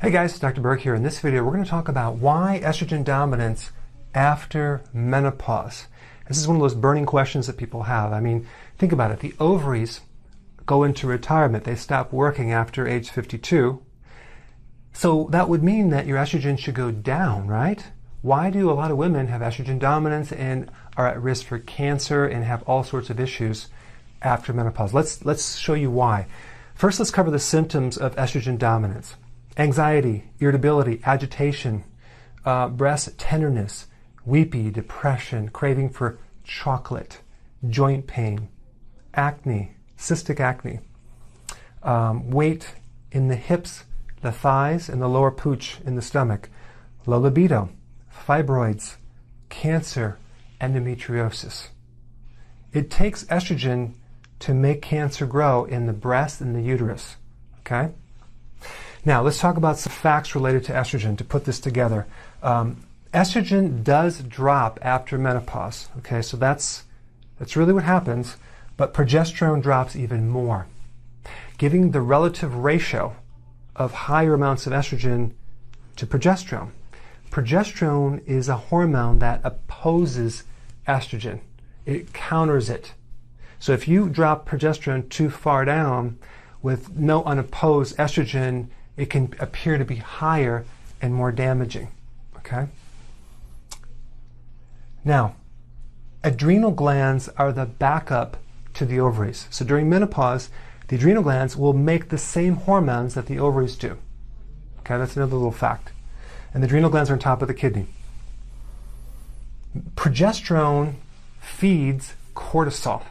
Hey guys, Dr. Berg here. In this video, we're going to talk about why estrogen dominance after menopause. This is one of those burning questions that people have. I mean, think about it. The ovaries go into retirement. They stop working after age 52. So that would mean that your estrogen should go down, right? Why do a lot of women have estrogen dominance and are at risk for cancer and have all sorts of issues after menopause? Let's show you why. First, let's cover the symptoms of estrogen dominance. Anxiety, irritability, agitation, breast tenderness, weepy, depression, craving for chocolate, joint pain, acne, cystic acne, weight in the hips, the thighs, and the lower pooch in the stomach, low libido, fibroids, cancer, endometriosis. It takes estrogen to make cancer grow in the breast and the uterus, okay? Now, let's talk about some facts related to estrogen to put this together. Estrogen does drop after menopause, okay? So that's really what happens, but progesterone drops even more, giving the relative ratio of higher amounts of estrogen to progesterone. Progesterone is a hormone that opposes estrogen. It counters it. So if you drop progesterone too far down with no unopposed estrogen, it can appear to be higher and more damaging, okay? Now, adrenal glands are the backup to the ovaries. So during menopause, the adrenal glands will make the same hormones that the ovaries do. Okay, that's another little fact. And the adrenal glands are on top of the kidney. Progesterone feeds cortisol.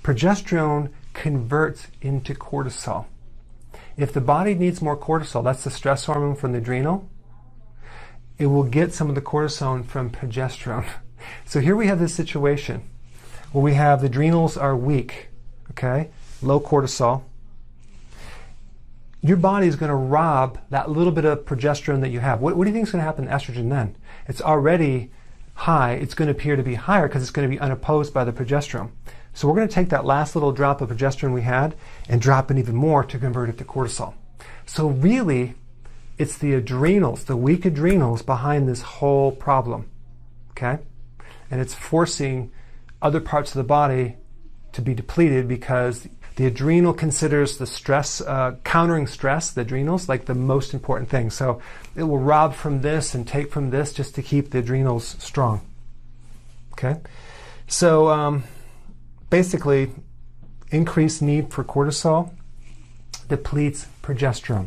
Progesterone converts into cortisol. If the body needs more cortisol, that's the stress hormone from the adrenal, it will get some of the cortisol from progesterone. So here we have this situation where we have the adrenals are weak, okay, low cortisol. Your body is going to rob that little bit of progesterone that you have. What do you think is going to happen to estrogen then? It's already high. It's going to appear to be higher because it's going to be unopposed by the progesterone. So we're going to take that last little drop of progesterone we had and drop it even more to convert it to cortisol. So really, it's the adrenals, the weak adrenals behind this whole problem, okay? And it's forcing other parts of the body to be depleted because the adrenal considers the stress, countering stress, the adrenals, like the most important thing. So it will rob from this and take from this just to keep the adrenals strong, okay? So basically, increased need for cortisol depletes progesterone.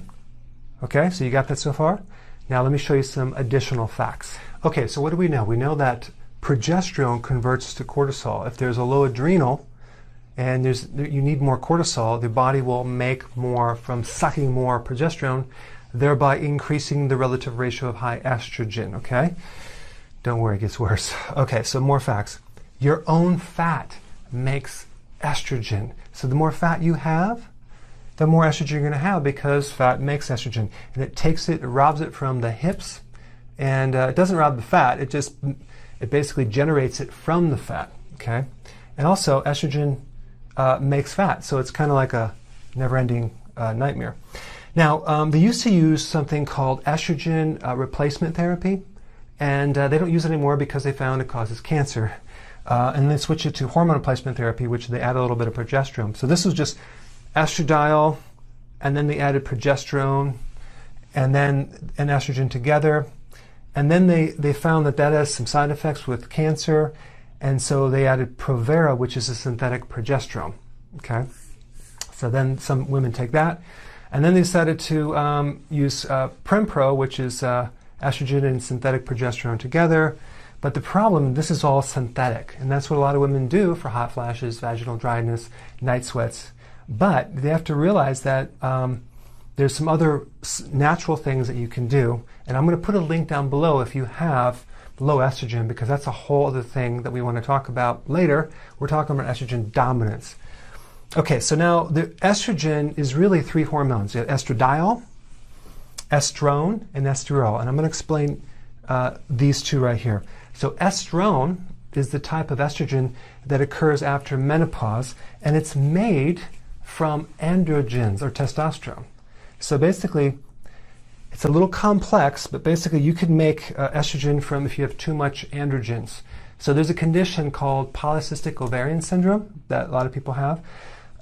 Okay, so you got that so far? Now let me show you some additional facts. Okay, so what do we know? We know that progesterone converts to cortisol. If there's a low adrenal and you need more cortisol, the body will make more from sucking more progesterone, thereby increasing the relative ratio of high estrogen, okay? Don't worry, it gets worse. Okay, so more facts. Your own fat makes estrogen. So the more fat you have, the more estrogen you're going to have because fat makes estrogen. And it robs it from the hips, and it doesn't rob the fat, it basically generates it from the fat, okay? And also estrogen makes fat, so it's kind of like a never-ending nightmare. Now, they used to use something called estrogen replacement therapy, and they don't use it anymore because they found it causes cancer. And they switched it to hormone replacement therapy, which they add a little bit of progesterone. So this was just estradiol, and then they added progesterone, and then an estrogen together. And then they found that has some side effects with cancer, and so they added Provera, which is a synthetic progesterone. Okay, so then some women take that, and then they decided to use Prempro, which is estrogen and synthetic progesterone together. But the problem, this is all synthetic, and that's what a lot of women do for hot flashes, vaginal dryness, night sweats. But they have to realize that there's some other natural things that you can do, and I'm going to put a link down below if you have low estrogen, because that's a whole other thing that we want to talk about later. We're talking about estrogen dominance. Okay, so now the estrogen is really three hormones. You have estradiol, estrone, and estriol, and I'm going to explain these two right here. So estrone is the type of estrogen that occurs after menopause, and it's made from androgens or testosterone. So basically, It's a little complex, but basically you can make estrogen from if you have too much androgens. So there's a condition called polycystic ovarian syndrome that a lot of people have.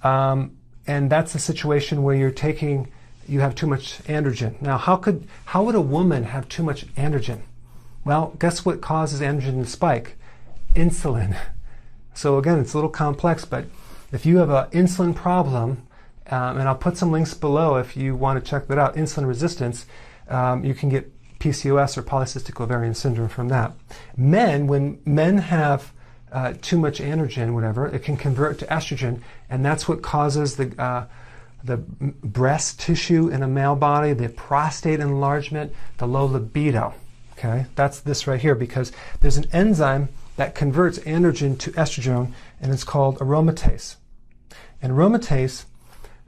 And that's a situation where you have too much androgen. Now, how would a woman have too much androgen? Well, guess what causes androgen to spike? Insulin. So again, it's a little complex, but if you have an insulin problem, and I'll put some links below if you want to check that out, insulin resistance, you can get PCOS or polycystic ovarian syndrome from that. When men have too much androgen, whatever, it can convert to estrogen, and that's what causes the breast tissue in a male body, the prostate enlargement, the low libido. Okay, that's this right here, because there's an enzyme that converts androgen to estrogen, and it's called aromatase. And aromatase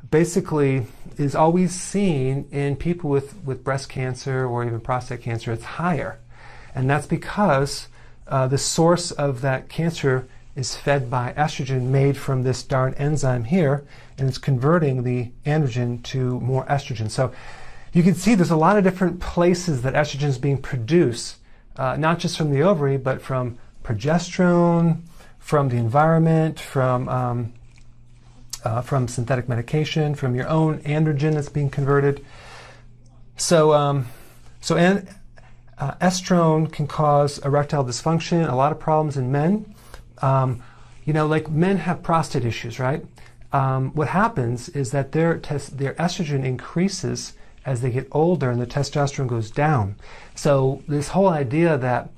basically is always seen in people with breast cancer or even prostate cancer. It's higher, and that's because the source of that cancer is fed by estrogen made from this darn enzyme here, and it's converting the androgen to more estrogen. So you can see there's a lot of different places that estrogen is being produced, not just from the ovary, but from progesterone, from the environment, from synthetic medication, from your own androgen that's being converted. So estrone can cause erectile dysfunction, a lot of problems in men. Like men have prostate issues, right? What happens is that their estrogen increases as they get older and the testosterone goes down. So this whole idea that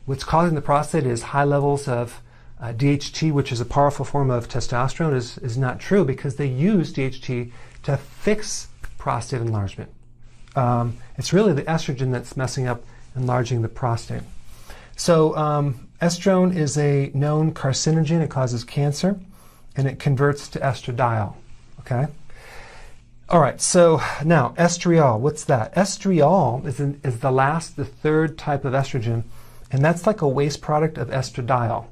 what's causing the prostate is high levels of DHT, which is a powerful form of testosterone, is not true, because they use DHT to fix prostate enlargement. It's really the estrogen that's messing up enlarging the prostate. So estrone is a known carcinogen. It causes cancer, and it converts to estradiol. Okay. All right. So now estriol. What's that? Estriol is the third type of estrogen, and that's like a waste product of estradiol.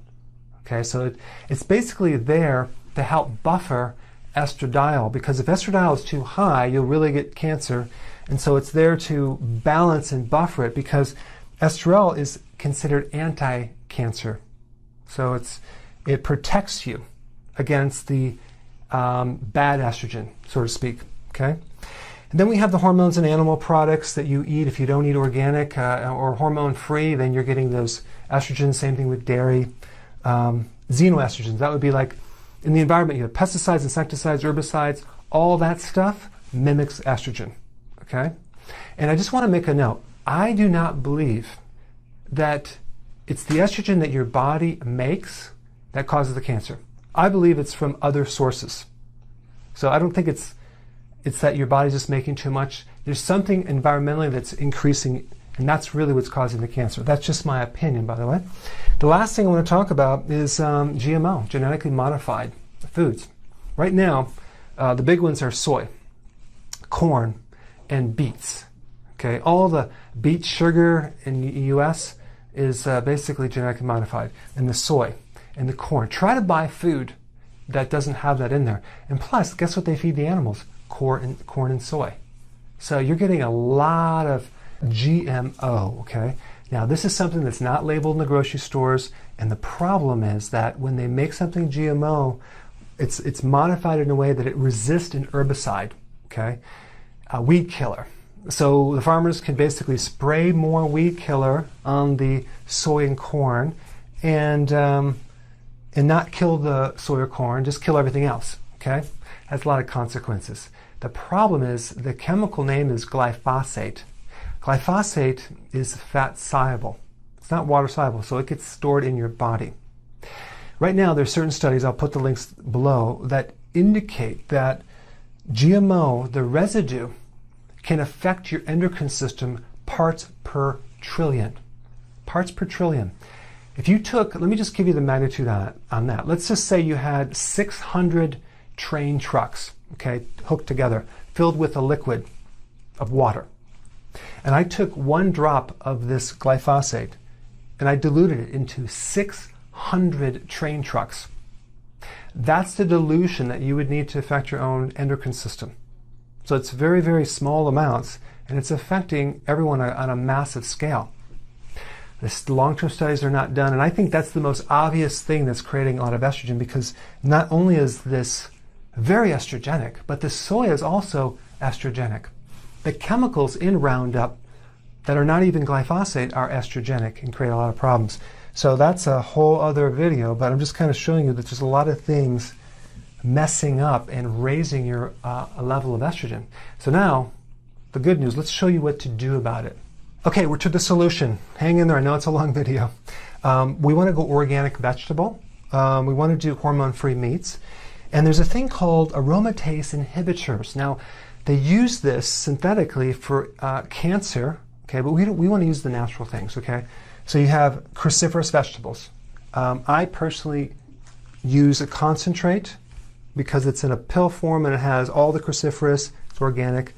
Okay. So it's basically there to help buffer estradiol, because if estradiol is too high, you'll really get cancer. And so it's there to balance and buffer it, because estriol is considered anti-cancer. So it protects you against the bad estrogen, so to speak. Okay. And then we have the hormones and animal products that you eat. If you don't eat organic or hormone-free, then you're getting those estrogens. Same thing with dairy. Xenoestrogens, that would be like in the environment, you have pesticides, insecticides, herbicides, all that stuff mimics estrogen. Okay? And I just want to make a note. I do not believe that it's the estrogen that your body makes that causes the cancer. I believe it's from other sources. So I don't think it's that your body's just making too much. There's something environmentally that's increasing, and that's really what's causing the cancer. That's just my opinion, by the way. The last thing I want to talk about is GMO, genetically modified foods. Right now, the big ones are soy, corn, and beets. Okay, all the beet sugar in the U.S. is basically genetically modified, and the soy and the corn. Try to buy food that doesn't have that in there. And plus, guess what they feed the animals? Corn and soy. So you're getting a lot of GMO, okay? Now, this is something that's not labeled in the grocery stores, and the problem is that when they make something GMO, it's modified in a way that it resists an herbicide, okay? A weed killer. So the farmers can basically spray more weed killer on the soy and corn and not kill the soy or corn, just kill everything else, okay? Has a lot of consequences. The problem is the chemical name is glyphosate. Glyphosate is fat soluble. It's not water soluble, so it gets stored in your body. Right now, there's certain studies, I'll put the links below, that indicate that GMO, the residue, can affect your endocrine system parts per trillion. Parts per trillion. If you took, let me just give you the magnitude on that. Let's just say you had 600 train trucks, okay, hooked together, filled with a liquid of water. And I took one drop of this glyphosate and I diluted it into 600 train trucks. That's the dilution that you would need to affect your own endocrine system. So it's very, very small amounts and it's affecting everyone on a massive scale. The long-term studies are not done, and I think that's the most obvious thing that's creating a lot of estrogen, because not only is this very estrogenic, but the soy is also estrogenic. The chemicals in Roundup that are not even glyphosate are estrogenic and create a lot of problems. So that's a whole other video, but I'm just kind of showing you that there's a lot of things messing up and raising your level of estrogen. So now, the good news, let's show you what to do about it. Okay, we're to the solution. Hang in there, I know it's a long video. We want to go organic vegetable. We want to do hormone-free meats. And there's a thing called aromatase inhibitors. Now, they use this synthetically for cancer, okay, but we want to use the natural things, okay? So you have cruciferous vegetables. I personally use a concentrate because it's in a pill form and it has all the cruciferous, it's organic.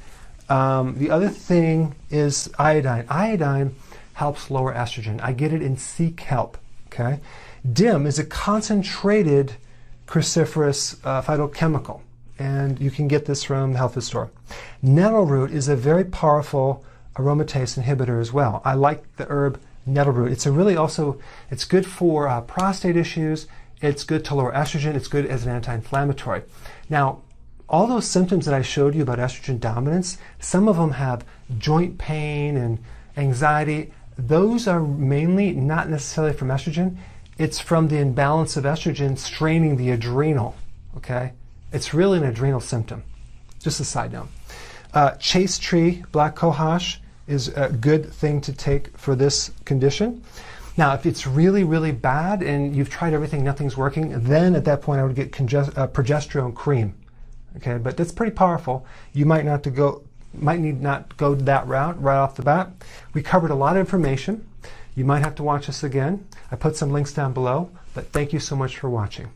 The other thing is iodine. Iodine helps lower estrogen. I get it in sea kelp, okay? DIM is a concentrated cruciferous phytochemical, and you can get this from the health food store. Nettle root is a very powerful aromatase inhibitor as well. I like the herb nettle root. It's it's good for prostate issues. It's good to lower estrogen. It's good as an anti-inflammatory. Now, all those symptoms that I showed you about estrogen dominance, some of them have joint pain and anxiety. Those are mainly not necessarily from estrogen. It's from the imbalance of estrogen straining the adrenal, okay? It's really an adrenal symptom. Just a side note. Chase tree black cohosh is a good thing to take for this condition. Now, if it's really, really bad and you've tried everything, nothing's working, then at that point I would get progesterone cream. Okay, but that's pretty powerful. You might need not go that route right off the bat. We covered a lot of information. You might have to watch this again. I put some links down below, but thank you so much for watching.